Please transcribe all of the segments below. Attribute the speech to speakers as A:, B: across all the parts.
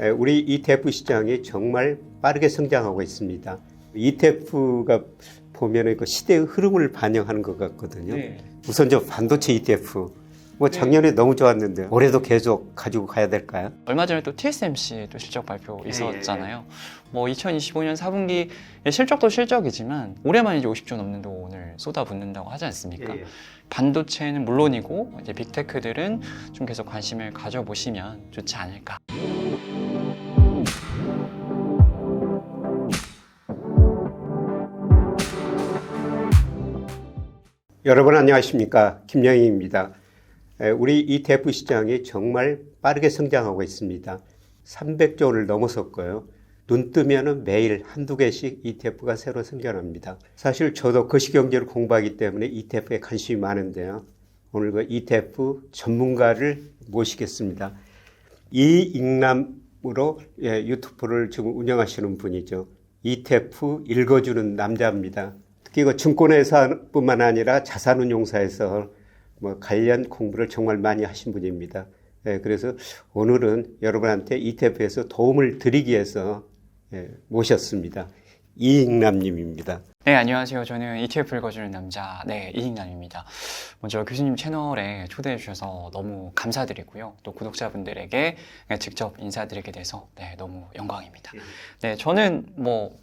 A: 우리 ETF 시장이 정말 빠르게 성장하고 있습니다. ETF가 보면 그 시대의 흐름을 반영하는 것 같거든요.
B: 네.
A: 우선 저 반도체 ETF, 작년에 너무 좋았는데 올해도 계속 가지고 가야 될까요?
B: 얼마 전에 또 TSMC 또 실적 발표 있었잖아요. 2025년 4분기 실적도 실적이지만 올해만 이제 50조 넘는 돈을 쏟아붓는다고 하지 않습니까? 반도체는 물론이고 이제 빅테크들은 좀 계속 관심을 가져보시면 좋지 않을까.
A: 여러분 안녕하십니까? 김영희입니다. 우리 ETF 시장이 정말 빠르게 성장하고 있습니다. 300조를 넘어섰고요. 눈 뜨면 매일 한두 개씩 ETF가 새로 생겨납니다. 사실 저도 거시경제를 공부하기 때문에 ETF에 관심이 많은데요. 오늘 그 ETF 전문가를 모시겠습니다. 이익남으로 유튜브를 지금 운영하시는 분이죠. ETF 읽어주는 남자입니다. 특히 그 증권회사뿐만 아니라 자산운용사에서 관련 공부를 정말 많이 하신 분입니다. 그래서 오늘은 여러분한테 ETF에서 도움을 드리기 위해서 모셨습니다. 이익남님입니다.
B: 네, 안녕하세요. 저는 ETF 읽어주는 남자, 이익남입니다. 먼저 교수님 채널에 초대해 주셔서 너무 감사드리고요. 또 구독자분들에게 직접 인사드리게 돼서 너무 영광입니다. 저는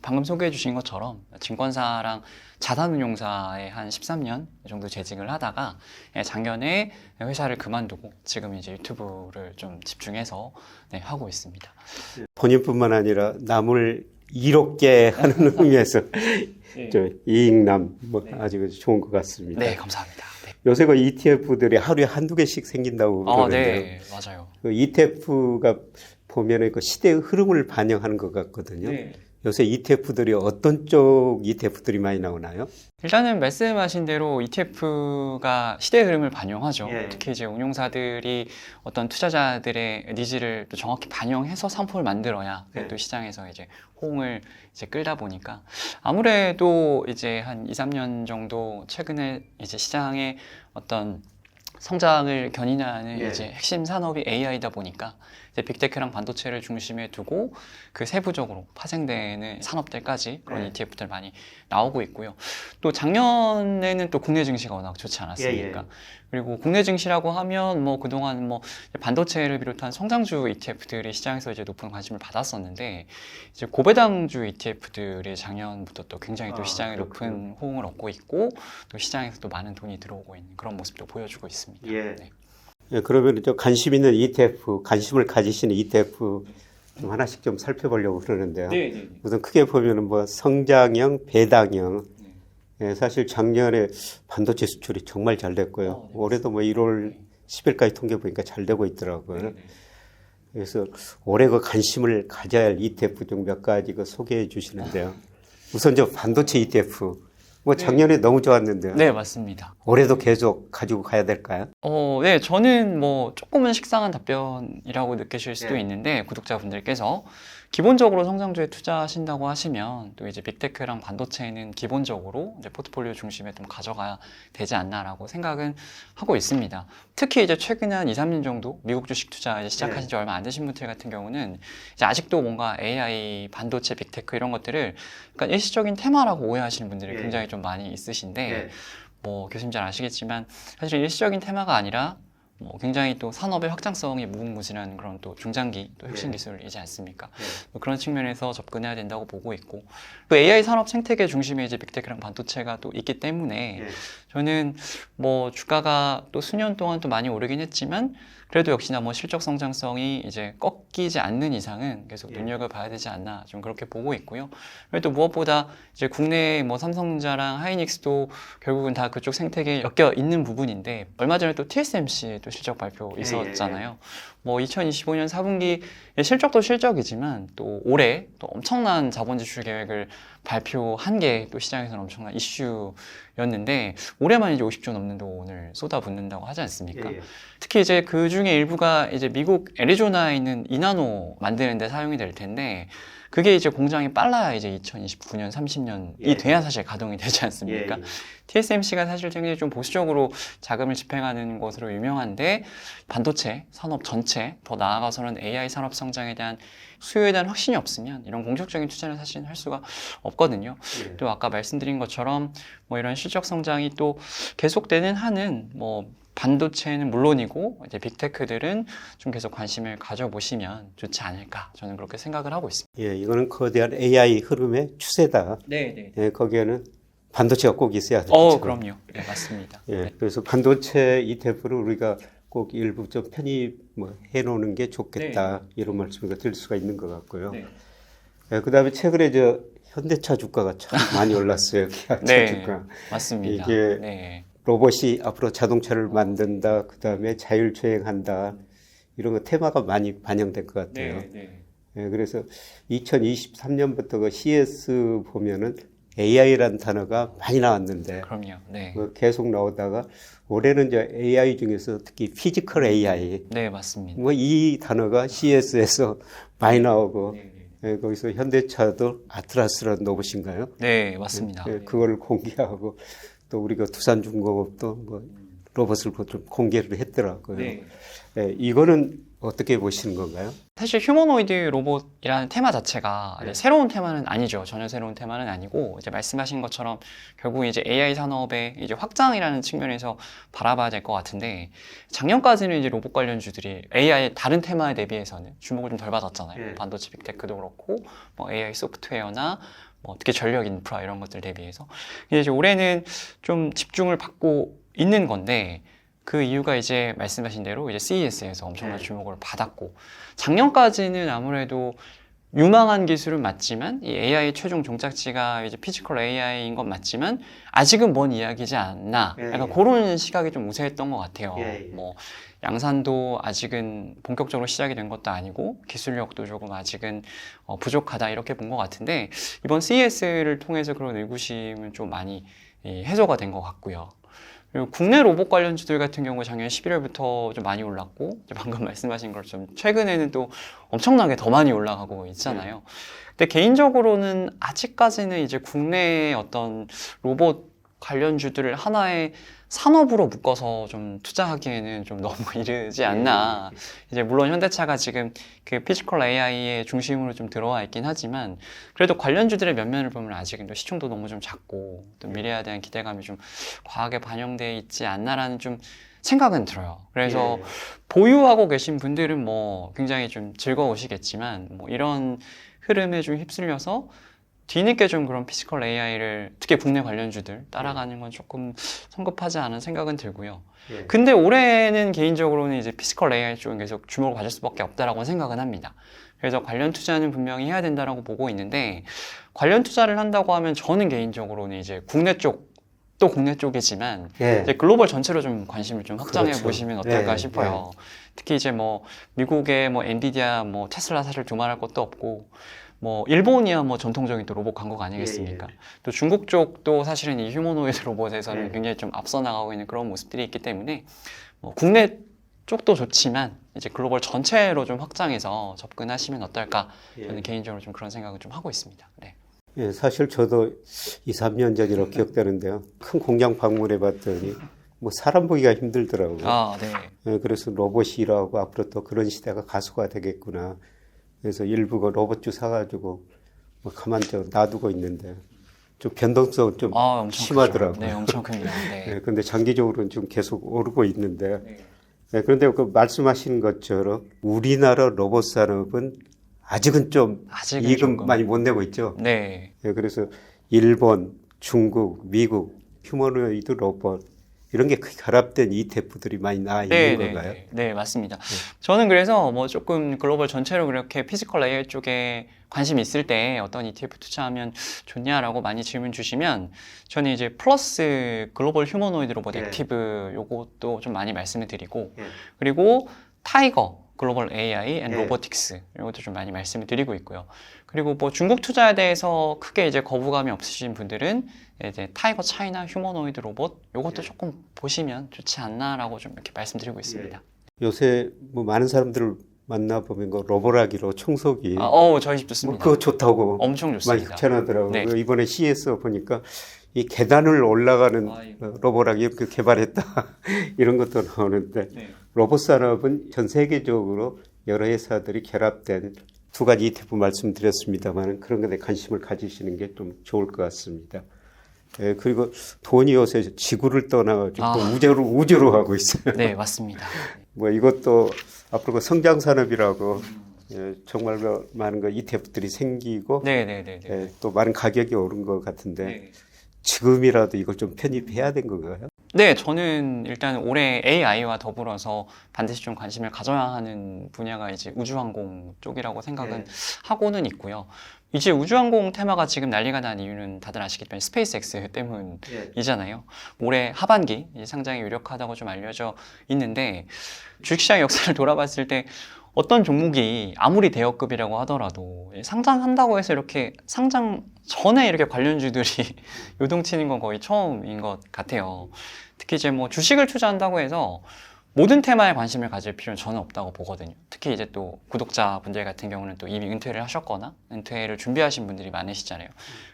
B: 방금 소개해 주신 것처럼 증권사랑 자산운용사에 한 13년 정도 재직을 하다가 작년에 회사를 그만두고 지금 이제 유튜브를 좀 집중해서 하고 있습니다.
A: 본인뿐만 아니라 남을 이롭게 하는 의미에서 저 이익남 아주 좋은 것 같습니다.
B: 네, 감사합니다.
A: 요새 그 ETF들이 하루에 한두 개씩 생긴다고 그러는데요.
B: 네, 맞아요.
A: 그 ETF가 보면 그 시대의 흐름을 반영하는 것 같거든요. 요새 ETF들이 어떤 쪽 ETF들이 많이 나오나요?
B: 일단은 말씀하신 대로 ETF가 시대의 흐름을 반영하죠. 특히 이제 운용사들이 어떤 투자자들의 니즈를 또 정확히 반영해서 상품을 만들어야 또 시장에서 이제 호응을 이제 끌다 보니까 아무래도 이제 한 2, 3년 정도 최근에 이제 시장의 어떤 성장을 견인하는 이제 핵심 산업이 AI다 보니까 이제 빅테크랑 반도체를 중심에 두고 그 세부적으로 파생되는 산업들까지 그런 ETF들 많이 나오고 있고요. 또 작년에는 또 국내 증시가 워낙 좋지 않았습니까? 그리고 국내 증시라고 하면 그동안 반도체를 비롯한 성장주 ETF들이 시장에서 이제 높은 관심을 받았었는데 이제 고배당주 ETF들이 작년부터 또 굉장히 또 시장에 높은 호응을 얻고 있고 또 시장에서 또 많은 돈이 들어오고 있는 그런 모습도 보여주고 있습니다.
A: 그러면 저 관심 있는 ETF, 관심을 가지시는 ETF 좀 하나씩 좀 살펴보려고 그러는데요. 우선 크게 보면은 성장형, 배당형. 사실 작년에 반도체 수출이 정말 잘 됐고요. 올해도 1월 10일까지 통계 보니까 잘 되고 있더라고요. 그래서 올해 그 관심을 가져야 할 ETF 중 몇 가지 소개해 주시는데요. 우선 저 반도체 ETF. 작년에 너무 좋았는데요.
B: 네, 맞습니다.
A: 올해도 계속 가지고 가야 될까요?
B: 네, 저는 조금은 식상한 답변이라고 느끼실 수도 있는데 구독자분들께서 기본적으로 성장주에 투자하신다고 하시면 또 이제 빅테크랑 반도체는 기본적으로 이제 포트폴리오 중심에 좀 가져가야 되지 않나라고 생각은 하고 있습니다. 특히 이제 최근에 한 2, 3년 정도 미국 주식 투자 이제 시작하신 지 얼마 안 되신 분들 같은 경우는 이제 아직도 뭔가 AI, 반도체, 빅테크 이런 것들을 약간 일시적인 테마라고 오해하시는 분들이 굉장히 좀 많이 있으신데 교수님 잘 아시겠지만 사실 일시적인 테마가 아니라 굉장히 또 산업의 확장성이 무궁무진한 그런 또 중장기 또 혁신 기술이지 않습니까? 그런 측면에서 접근해야 된다고 보고 있고 또 AI 산업 생태계 중심에 이제 빅테크랑 반도체가 또 있기 때문에 저는 주가가 또 수년 동안 또 많이 오르긴 했지만 그래도 역시나 실적 성장성이 이제 꺾이지 않는 이상은 계속 눈여겨봐야 되지 않나 좀 그렇게 보고 있고요. 그리고 또 무엇보다 이제 국내 삼성전자랑 하이닉스도 결국은 다 그쪽 생태계에 엮여 있는 부분인데 얼마 전에 또 TSMC 또 실적 발표 있었잖아요. 2025년 4분기 실적도 실적이지만 또 올해 또 엄청난 자본 지출 계획을 발표한 게 또 시장에서는 엄청난 이슈였는데 올해만 이제 50조 넘는 돈을 쏟아붓는다고 하지 않습니까? 특히 이제 그 중에 일부가 이제 미국 애리조나에 있는 이나노 만드는 데 사용이 될 텐데 그게 이제 공장이 빨라야 이제 2029년, 30년이 돼야 사실 가동이 되지 않습니까? TSMC가 사실 굉장히 좀 보수적으로 자금을 집행하는 것으로 유명한데 반도체 산업 전체 더 나아가서는 AI 산업 성장에 대한 수요에 대한 확신이 없으면 이런 공격적인 투자를 사실 할 수가 없거든요. 또 아까 말씀드린 것처럼 뭐 이런 실적 성장이 또 계속되는 한은 뭐 반도체는 물론이고 이제 빅테크들은 좀 계속 관심을 가져보시면 좋지 않을까 저는 그렇게 생각을 하고 있습니다.
A: 예, 이거는 거대한 AI 흐름의 추세다.
B: 네.
A: 예, 거기에는 반도체가 꼭 있어야 되죠.
B: 그럼요. 네, 맞습니다.
A: 예, 그래서 반도체 ETF를 우리가 꼭 일부 좀 편입 뭐 해놓는 게 좋겠다 이런 말씀을 드릴 수가 있는 것 같고요. 예, 그다음에 최근에 저 현대차 주가가 참 많이 올랐어요. 기아차 주가.
B: 맞습니다.
A: 이게 로봇이 앞으로 자동차를 만든다, 그다음에 자율주행한다 이런 거 테마가 많이 반영된 것 같아요. 예, 그래서 2023년부터 그 CS 보면은 AI라는 단어가 많이 나왔는데,
B: 그럼요.
A: 계속 나오다가 올해는 이제 AI 중에서 특히 피지컬 AI,
B: 네, 맞습니다.
A: 뭐 이 단어가 CS에서 많이 나오고, 예, 거기서 현대차도 아트라스라는 로봇인가요?
B: 네, 맞습니다.
A: 예, 그걸 공개하고 또 우리가 두산중공업도 뭐 로봇을 좀 공개를 했더라고요. 예, 이거는 어떻게 보시는 건가요?
B: 사실 휴머노이드 로봇이라는 테마 자체가 새로운 테마는 아니죠. 전혀 새로운 테마는 아니고 이제 말씀하신 것처럼 결국 이제 AI 산업의 이제 확장이라는 측면에서 바라봐야 될 것 같은데 작년까지는 이제 로봇 관련주들이 AI 다른 테마에 대비해서는 주목을 좀 덜 받았잖아요. 반도체 빅테크도 그렇고 뭐 AI 소프트웨어나 뭐 특히 전력 인프라 이런 것들 대비해서 이제 올해는 좀 집중을 받고 있는 건데 그 이유가 이제 말씀하신 대로 이제 CES에서 엄청난 주목을 받았고 작년까지는 아무래도 유망한 기술은 맞지만 이 AI 최종 종착지가 이제 피지컬 AI인 건 맞지만 아직은 먼 이야기지 않나 약간 그런 시각이 좀 우세했던 것 같아요. 뭐 양산도 아직은 본격적으로 시작이 된 것도 아니고 기술력도 조금 아직은 부족하다 이렇게 본 것 같은데 이번 CES를 통해서 그런 의구심은 좀 많이 해소가 된 것 같고요. 그리고 국내 로봇 관련주들 같은 경우 작년 11월부터 좀 많이 올랐고 방금 말씀하신 것처럼 최근에는 또 엄청나게 더 많이 올라가고 있잖아요. 근데 개인적으로는 아직까지는 이제 국내 어떤 로봇 관련주들을 하나의 산업으로 묶어서 좀 투자하기에는 좀 너무 이르지 않나. 이제 물론 현대차가 지금 그 피지컬 AI의 중심으로 좀 들어와 있긴 하지만 그래도 관련주들의 면면을 보면 아직은 또 시총도 너무 좀 작고 또 미래에 대한 기대감이 좀 과하게 반영되어 있지 않나라는 좀 생각은 들어요. 그래서 보유하고 계신 분들은 뭐 굉장히 좀 즐거우시겠지만 뭐 이런 흐름에 좀 휩쓸려서 뒤늦게 좀 그런 피지컬 AI를 특히 국내 관련주들 따라가는 건 조금 성급하지 않은 생각은 들고요. 근데 올해는 개인적으로는 이제 피지컬 AI 쪽은 계속 주목을 받을 수밖에 없다라고 생각은 합니다. 그래서 관련 투자는 분명히 해야 된다라고 보고 있는데 관련 투자를 한다고 하면 저는 개인적으로는 이제 국내 쪽 또 국내 쪽이지만 이제 글로벌 전체로 좀 관심을 좀 확장해 보시면 어떨까 싶어요. 특히 이제 뭐 미국의 뭐 엔비디아, 뭐 테슬라 사실 두말할 것도 없고. 뭐 일본이야 뭐 전통적인 또 로봇 강국 아니겠습니까? 또 중국 쪽도 사실은 이 휴머노이드 로봇에서는 굉장히 좀 앞서 나가고 있는 그런 모습들이 있기 때문에 뭐 국내 쪽도 좋지만 이제 글로벌 전체로 좀 확장해서 접근하시면 어떨까? 저는 개인적으로 좀 그런 생각을 좀 하고 있습니다.
A: 예, 사실 저도 2, 3년 전이라고 기억되는데요. 큰 공장 방문해 봤더니 뭐 사람 보기가 힘들더라고요. 예, 그래서 로봇이 일하고 앞으로 또 그런 시대가 가속화 되겠구나. 그래서 일부 그 로봇주 사가지고 뭐 가만 놔두고 있는데 좀 변동성 좀 심하더라고요.
B: 네, 엄청 큽니다.
A: 네, 근데 장기적으로는 지금 계속 오르고 있는데 그런데 그 말씀하신 것처럼 우리나라 로봇 산업은 아직은 이익은 많이 못 내고 있죠. 그래서 일본, 중국, 미국 휴머노이드 로봇 이런 게 결합된 ETF들이 많이 나와 있는 건가요?
B: 네, 맞습니다. 저는 그래서 뭐 조금 글로벌 전체로 그렇게 피지컬 AI 쪽에 관심 있을 때 어떤 ETF 투자하면 좋냐라고 많이 질문 주시면 저는 이제 플러스 글로벌 휴머노이드 로봇 액티브 요것도 좀 많이 말씀을 드리고 그리고 타이거 글로벌 AI 앤 로보틱스 이것도 좀 많이 말씀을 드리고 있고요. 그리고 뭐 중국 투자에 대해서 크게 이제 거부감이 없으신 분들은 이제 타이거 차이나 휴머노이드 로봇 이것도 조금 보시면 좋지 않나라고 좀 이렇게 말씀드리고 있습니다.
A: 요새 뭐 많은 사람들을 만나보면 그 로보라기로 청소기
B: 저희 집 좋습니다.
A: 그거 좋다고
B: 엄청
A: 많이
B: 좋습니다.
A: 추천하더라고요.
B: 네.
A: 이번에 CES 보니까 이 계단을 올라가는 로보라기 이렇게 개발했다 이런 것도 나오는데
B: 네.
A: 로봇 산업은 전 세계적으로 여러 회사들이 결합된 두 가지 ETF 말씀드렸습니다만 그런 것에 관심을 가지시는 게 좀 좋을 것 같습니다. 그리고 돈이 요새 지구를 떠나가지고 또 우주로 가고 있어요.
B: 네, 맞습니다.
A: 뭐 이것도 앞으로 성장 산업이라고 정말 많은 거 ETF들이 생기고 또 많은 가격이 오른 것 같은데 지금이라도 이걸 좀 편입해야 된 건가요?
B: 네, 저는 일단 올해 AI와 더불어서 반드시 좀 관심을 가져야 하는 분야가 이제 우주항공 쪽이라고 생각은 하고는 있고요. 이제 우주항공 테마가 지금 난리가 난 이유는 다들 아시겠지만 스페이스X 때문이잖아요. 올해 하반기 이제 상장이 유력하다고 좀 알려져 있는데 주식시장 역사를 돌아봤을 때 어떤 종목이 아무리 대여급이라고 하더라도 상장한다고 해서 이렇게 상장 전에 이렇게 관련주들이 요동치는 건 거의 처음인 것 같아요. 특히 이제 뭐 주식을 투자한다고 해서 모든 테마에 관심을 가질 필요는 저는 없다고 보거든요. 특히 이제 또 구독자분들 같은 경우는 또 이미 은퇴를 하셨거나 은퇴를 준비하신 분들이 많으시잖아요.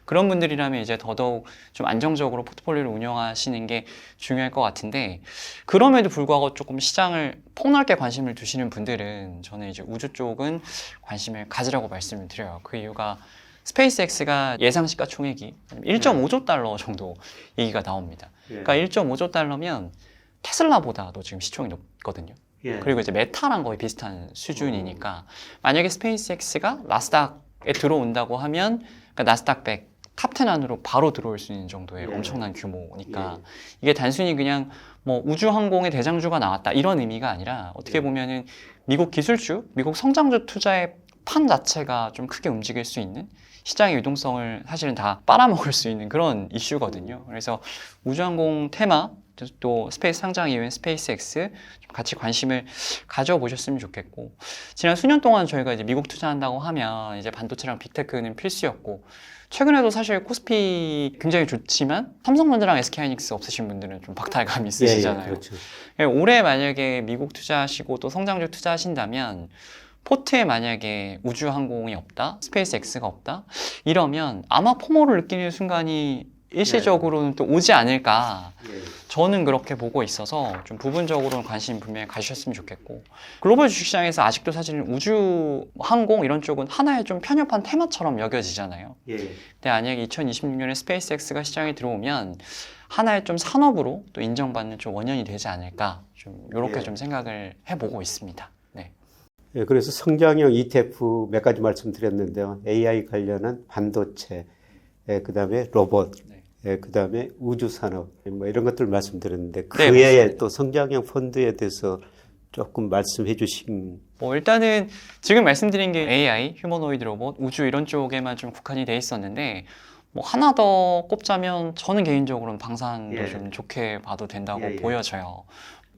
B: 그런 분들이라면 이제 더더욱 좀 안정적으로 포트폴리오를 운영하시는 게 중요할 것 같은데 그럼에도 불구하고 조금 시장을 폭넓게 관심을 두시는 분들은 저는 이제 우주 쪽은 관심을 가지라고 말씀을 드려요. 그 이유가 스페이스X가 예상 시가총액이 1.5조 달러 정도 얘기가 나옵니다. 그러니까 1.5조 달러면 테슬라보다도 지금 시총이 높거든요. 그리고 이제 메타랑 거의 비슷한 수준이니까 만약에 스페이스X가 나스닥에 들어온다고 하면 그러니까 나스닥 100 탑10 안으로 바로 들어올 수 있는 정도의 엄청난 규모니까 이게 단순히 그냥 뭐 우주항공의 대장주가 나왔다 이런 의미가 아니라 어떻게 보면은 미국 기술주, 미국 성장주 투자의 판 자체가 좀 크게 움직일 수 있는 시장의 유동성을 사실은 다 빨아먹을 수 있는 그런 이슈거든요. 그래서 우주항공 테마 또 스페이스 상장 이후엔 스페이스X 좀 같이 관심을 가져보셨으면 좋겠고 지난 수년 동안 저희가 이제 미국 투자한다고 하면 이제 반도체랑 빅테크는 필수였고 최근에도 사실 코스피 굉장히 좋지만 삼성전자랑 SK하이닉스 없으신 분들은 좀 박탈감이 있으시잖아요.
A: 그렇죠.
B: 올해 만약에 미국 투자하시고 또 성장주 투자하신다면 포트에 만약에 우주항공이 없다, 스페이스X가 없다 이러면 아마 포모를 느끼는 순간이 일시적으로는 또 오지 않을까 저는 그렇게 보고 있어서 좀 부분적으로는 관심 분명히 가지셨으면 좋겠고 글로벌 주식시장에서 아직도 사실은 우주항공 이런 쪽은 하나의 좀 편협한 테마처럼 여겨지잖아요. 근데 만약에 2026년에 스페이스X가 시장에 들어오면 하나의 좀 산업으로 또 인정받는 좀 원년이 되지 않을까 좀 이렇게 좀 생각을 해보고 있습니다.
A: 그래서 성장형 ETF 몇 가지 말씀드렸는데요. AI 관련한 반도체, 그 다음에 로봇, 그 다음에 우주산업, 뭐 이런 것들 말씀드렸는데, 그 외에 또 성장형 펀드에 대해서 조금 말씀해 주신.
B: 뭐 일단은 지금 말씀드린 게 AI, 휴머노이드 로봇, 우주 이런 쪽에만 좀 국한이 돼 있었는데, 뭐 하나 더 꼽자면 저는 개인적으로는 방산도 좀 좋게 봐도 된다고 보여져요.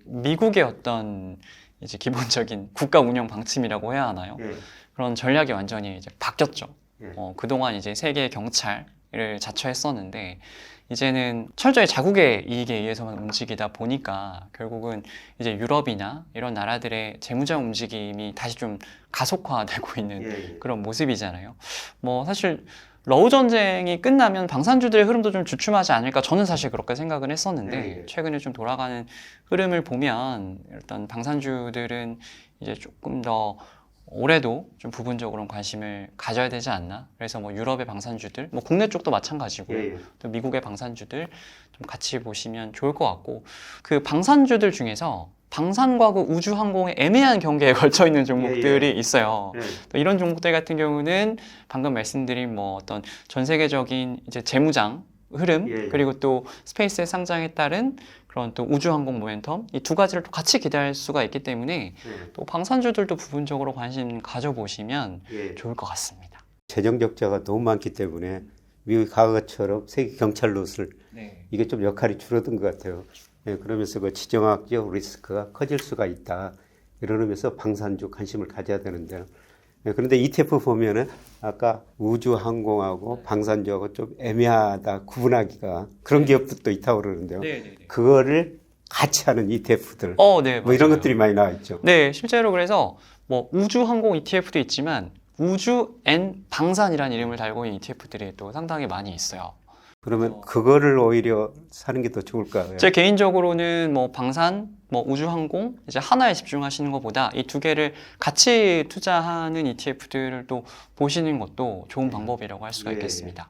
B: 미국의 어떤 이제 기본적인 국가 운영 방침이라고 해야 하나요? 그런 전략이 완전히 이제 바뀌었죠. 그동안 이제 세계 경찰을 자처했었는데 이제는 철저히 자국의 이익에 의해서만 움직이다 보니까 결국은 이제 유럽이나 이런 나라들의 재무장 움직임이 다시 좀 가속화되고 있는 그런 모습이잖아요. 뭐 사실 러우 전쟁이 끝나면 방산주들의 흐름도 좀 주춤하지 않을까 저는 사실 그렇게 생각을 했었는데 최근에 좀 돌아가는 흐름을 보면 일단 방산주들은 이제 조금 더 올해도 좀 부분적으로 관심을 가져야 되지 않나. 그래서 뭐 유럽의 방산주들, 뭐 국내 쪽도 마찬가지고요. 또 미국의 방산주들 좀 같이 보시면 좋을 것 같고 그 방산주들 중에서 방산과 그 우주항공의 애매한 경계에 걸쳐 있는 종목들이 있어요. 또 이런 종목들 같은 경우는 방금 말씀드린 뭐 어떤 전 세계적인 이제 재무장 흐름 그리고 또 스페이스의 상장에 따른 그런 또 우주항공 모멘텀 이 두 가지를 또 같이 기대할 수가 있기 때문에 또 방산주들도 부분적으로 관심 가져보시면 좋을 것 같습니다.
A: 재정 적자가 너무 많기 때문에 미국이 과거처럼 세계 경찰로서 이게 좀 역할이 줄어든 것 같아요. 그러면서 그 지정학적 리스크가 커질 수가 있다. 이러면서 방산주 관심을 가져야 되는데요. 그런데 ETF 보면은 아까 우주항공하고 방산주하고 좀 애매하다 구분하기가 그런 기업도 있다고 그러는데요. 그거를 같이 하는 ETF들
B: 네,
A: 뭐 이런 것들이 많이 나와 있죠.
B: 네, 실제로 그래서 뭐 우주항공 ETF도 있지만 우주 N 방산이라는 이름을 달고 있는 ETF들이 또 상당히 많이 있어요.
A: 그러면 그거를 오히려 사는 게 더 좋을까요?
B: 제 개인적으로는 뭐 방산, 뭐 우주항공 이제 하나에 집중하시는 것보다 이 두 개를 같이 투자하는 ETF들을 또 보시는 것도 좋은 방법이라고 할 수가
A: 예.
B: 있겠습니다.